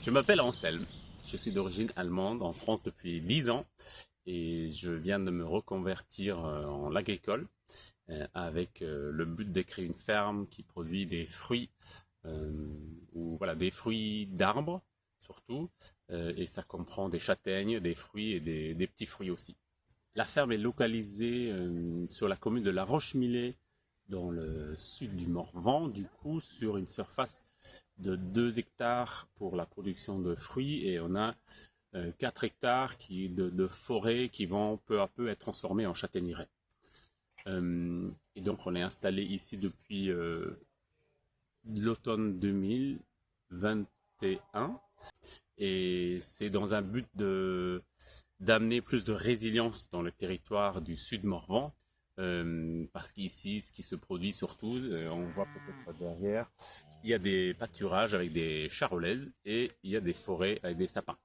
Je m'appelle Anselme, je suis d'origine allemande en France depuis 10 ans et je viens de me reconvertir en agricole avec le but de créer une ferme qui produit des fruits ou voilà des fruits d'arbres surtout et ça comprend des châtaignes, des fruits et des petits fruits aussi. La ferme est localisée sur la commune de La Roche-Millet dans le sud du Morvan, du coup sur une surface de 2 hectares pour la production de fruits et on a 4 hectares de forêt qui vont peu à peu être transformés en châtaigneraies. Et donc on est installé ici depuis l'automne 2021 et c'est dans un but d'amener plus de résilience dans le territoire du sud Morvan. Parce qu'ici, ce qui se produit surtout, on voit peut-être derrière, il y a des pâturages avec des charolaises et il y a des forêts avec des sapins.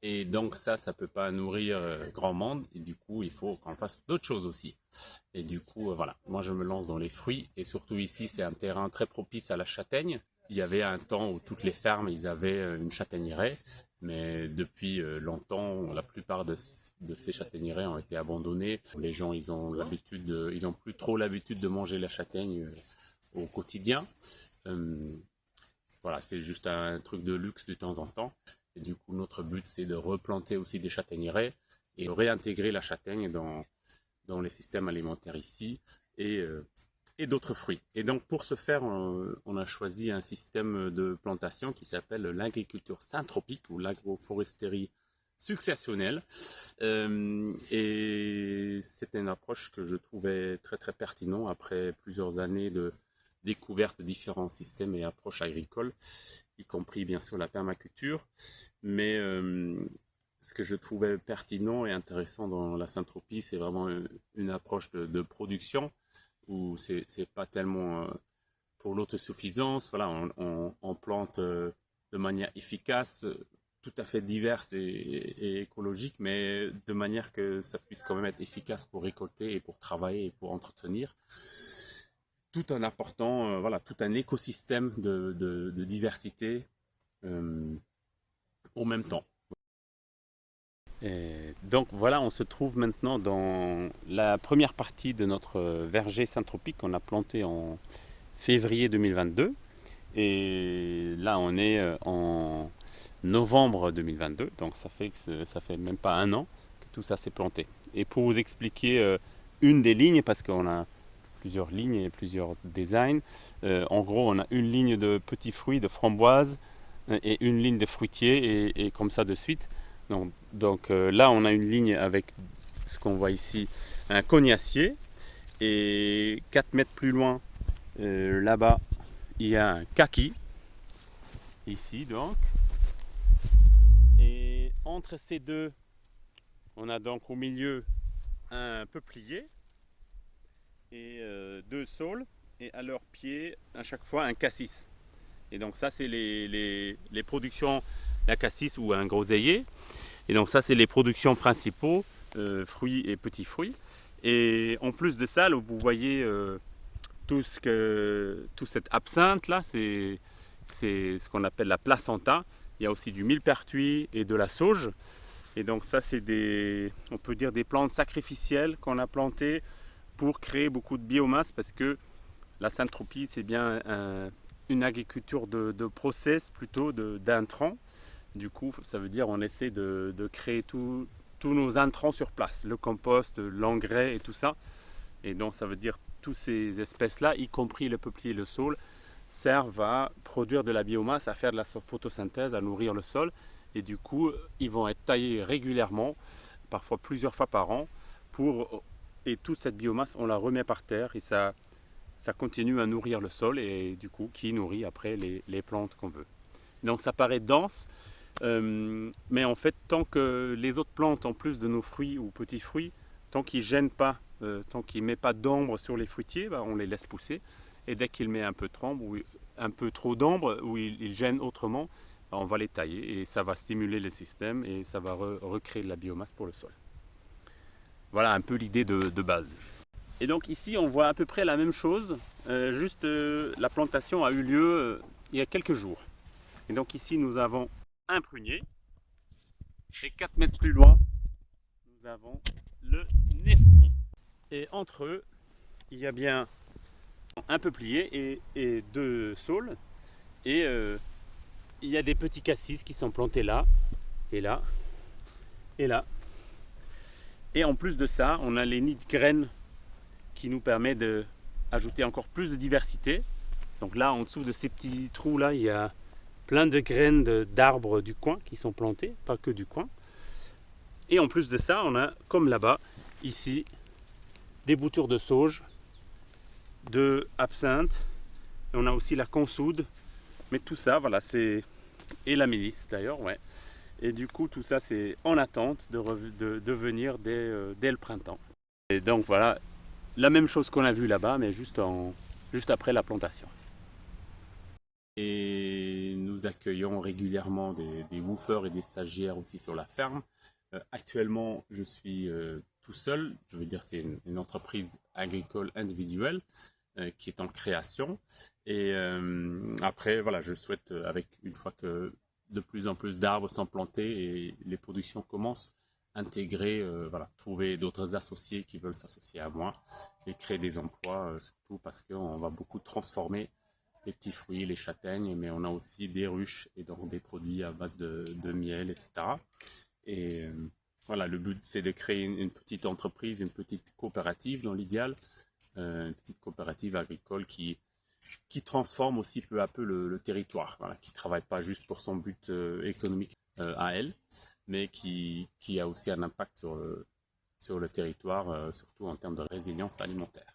Et donc ça peut pas nourrir grand monde et du coup, il faut qu'on fasse d'autres choses aussi. Et du coup, voilà, moi je me lance dans les fruits et surtout ici, c'est un terrain très propice à la châtaigne. Il y avait un temps où toutes les fermes, ils avaient une châtaigneraie, mais depuis longtemps, la plupart de ces châtaigneraies ont été abandonnées. Les gens, ils ont plus trop l'habitude de manger la châtaigne au quotidien. Voilà, c'est juste un truc de luxe de temps en temps. Et du coup, notre but, c'est de replanter aussi des châtaigneraies et de réintégrer la châtaigne dans les systèmes alimentaires ici et d'autres fruits. Et donc, pour ce faire, on a choisi un système de plantation qui s'appelle l'agriculture syntropique ou l'agroforesterie successionnelle. Et c'était une approche que je trouvais très très pertinente après plusieurs années de découverte de différents systèmes et approches agricoles, y compris bien sûr la permaculture. Mais ce que je trouvais pertinent et intéressant dans la syntropie, c'est vraiment une approche de production où c'est pas tellement pour l'autosuffisance. Voilà, on plante de manière efficace, tout à fait diverse et écologique, mais de manière que ça puisse quand même être efficace pour récolter et pour travailler et pour entretenir, tout en apportant voilà, tout un écosystème de diversité au même temps. Et donc voilà, on se trouve maintenant dans la première partie de notre verger syntropique qu'on a planté en février 2022. Et là, on est en novembre 2022, donc ça fait même pas un an que tout ça s'est planté. Et pour vous expliquer une des lignes, parce qu'on a plusieurs lignes et plusieurs designs, en gros, on a une ligne de petits fruits, de framboises, et une ligne de fruitiers, et comme ça de suite. Donc là, on a une ligne avec ce qu'on voit ici, un cognacier. Et 4 mètres plus loin, là-bas, il y a un kaki. Ici, donc. Et entre ces deux, on a donc au milieu un peuplier et 2 saules. Et à leurs pieds, à chaque fois, un cassis. Et donc ça, c'est les productions, la cassis ou un groseillier. Et donc ça, c'est les productions principaux, fruits et petits fruits. Et en plus de ça, là, vous voyez tout cette absinthe là, c'est ce qu'on appelle la placenta. Il y a aussi du millepertuis et de la sauge. Et donc ça, c'est on peut dire des plantes sacrificielles qu'on a plantées pour créer beaucoup de biomasse, parce que la syntropie, c'est bien une agriculture de process plutôt d'intrants. Du coup, ça veut dire qu'on essaie de créer tous nos intrants sur place, le compost, l'engrais et tout ça. Et donc, ça veut dire toutes ces espèces-là, y compris le peuplier et le saule, servent à produire de la biomasse, à faire de la photosynthèse, à nourrir le sol. Et du coup, ils vont être taillés régulièrement, parfois plusieurs fois par an, et toute cette biomasse, on la remet par terre et ça continue à nourrir le sol et du coup, qui nourrit après les plantes qu'on veut. Donc, ça paraît dense. Mais en fait, tant que les autres plantes, en plus de nos fruits ou petits fruits, tant qu'ils ne gênent pas, tant qu'ils ne mettent pas d'ombre sur les fruitiers, on les laisse pousser. Et dès qu'ils mettent un peu trop d'ombre ou ils gênent autrement, on va les tailler et ça va stimuler le système et ça va recréer de la biomasse pour le sol. Voilà un peu l'idée de base. Et donc ici, on voit à peu près la même chose, juste la plantation a eu lieu il y a quelques jours. Et donc ici, nous avons un prunier. Et 4 mètres plus loin, nous avons le Nevki. Et entre eux, il y a bien un peuplier et 2 saules. Et il y a des petits cassis qui sont plantés là, et là, et là. Et en plus de ça, on a les nids de graines qui nous permet d'ajouter encore plus de diversité. Donc là, en dessous de ces petits trous là, il y a plein de graines d'arbres du coin qui sont plantées, pas que du coin. Et en plus de ça, on a, comme là-bas, ici, des boutures de sauge, de absinthe. On a aussi la consoude. Mais tout ça, voilà, c'est... Et la mélisse d'ailleurs, ouais. Et du coup, tout ça, c'est en attente de venir dès le printemps. Et donc voilà, la même chose qu'on a vu là-bas, mais juste après la plantation. Et nous accueillons régulièrement des woofers et des stagiaires aussi sur la ferme. Actuellement, je suis tout seul. Je veux dire, c'est une entreprise agricole individuelle qui est en création. Et après, voilà, je souhaite, une fois que de plus en plus d'arbres sont plantés et les productions commencent, intégrer, voilà, trouver d'autres associés qui veulent s'associer à moi et créer des emplois, surtout parce qu'on va beaucoup transformer les petits fruits, les châtaignes, mais on a aussi des ruches et donc des produits à base de miel, etc. Et voilà, le but c'est de créer une petite entreprise, une petite coopérative dans l'idéal, une petite coopérative agricole qui transforme aussi peu à peu le territoire, voilà, qui ne travaille pas juste pour son but économique à elle, mais qui a aussi un impact sur le territoire, surtout en termes de résilience alimentaire.